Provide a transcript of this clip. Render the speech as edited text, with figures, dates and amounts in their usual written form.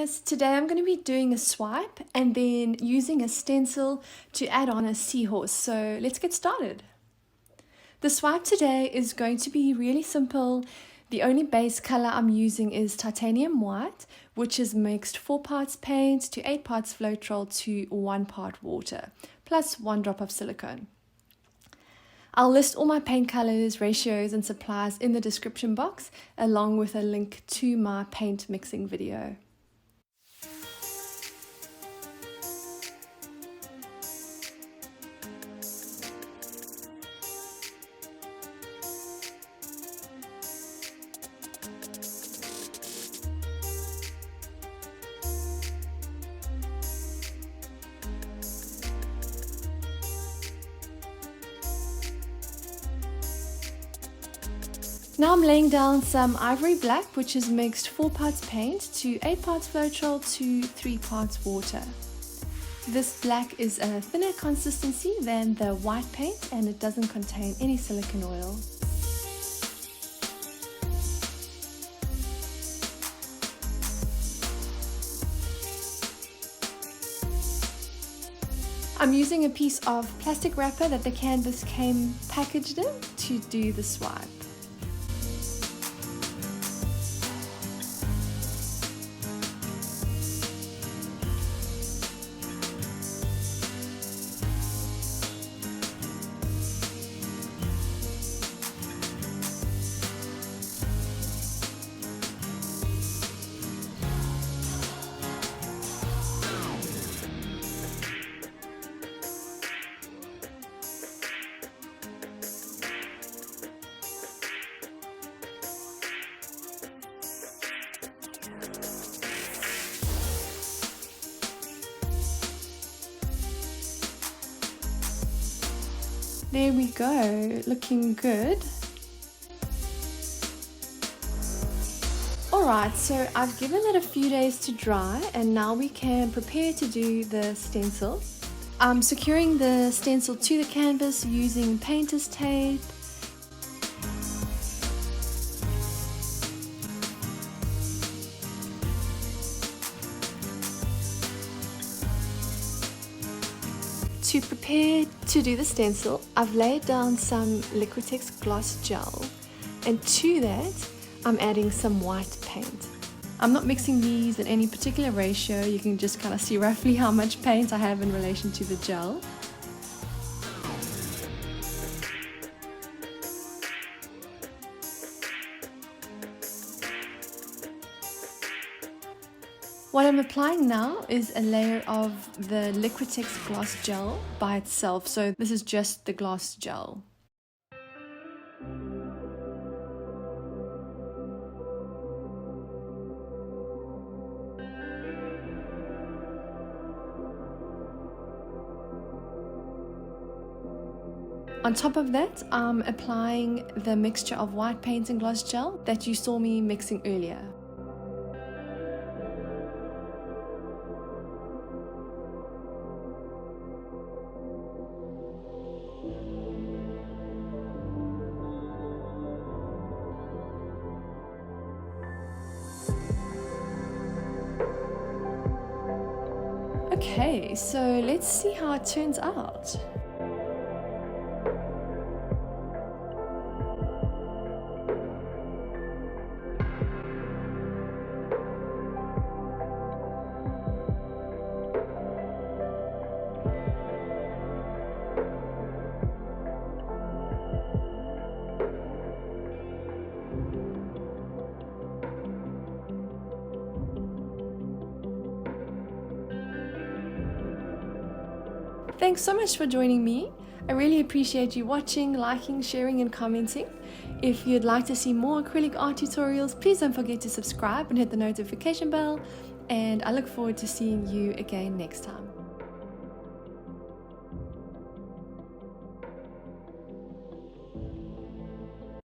guys, today I'm going to be doing a swipe and then using a stencil to add on a seahorse. So let's get started. The swipe today is going to be really simple. The only base color I'm using is titanium white, which is mixed 4 parts paint to 8 parts Floetrol to 1 part water, plus 1 drop of silicone. I'll list all my paint colors, ratios and supplies in the description box, along with a link to my paint mixing video. Now I'm laying down some ivory black, which is mixed 4 parts paint to 8 parts Floetrol to 3 parts water. This black is a thinner consistency than the white paint and it doesn't contain any silicone oil. I'm using a piece of plastic wrapper that the canvas came packaged in to do the swipe. There we go, looking good. Alright, so I've given it a few days to dry and now we can prepare to do the stencil. I'm securing the stencil to the canvas using painter's tape. To prepare to do the stencil, I've laid down some Liquitex gloss gel, and to that I'm adding some white paint. I'm not mixing these in any particular ratio, you can just kind of see roughly how much paint I have in relation to the gel. What I'm applying now is a layer of the Liquitex gloss gel by itself, so this is just the gloss gel. On top of that, I'm applying the mixture of white paint and gloss gel that you saw me mixing earlier. Okay, so let's see how it turns out. Thanks so much for joining me. I really appreciate you watching, liking, sharing and commenting. If you'd like to see more acrylic art tutorials, please don't forget to subscribe and hit the notification bell. And I look forward to seeing you again next time.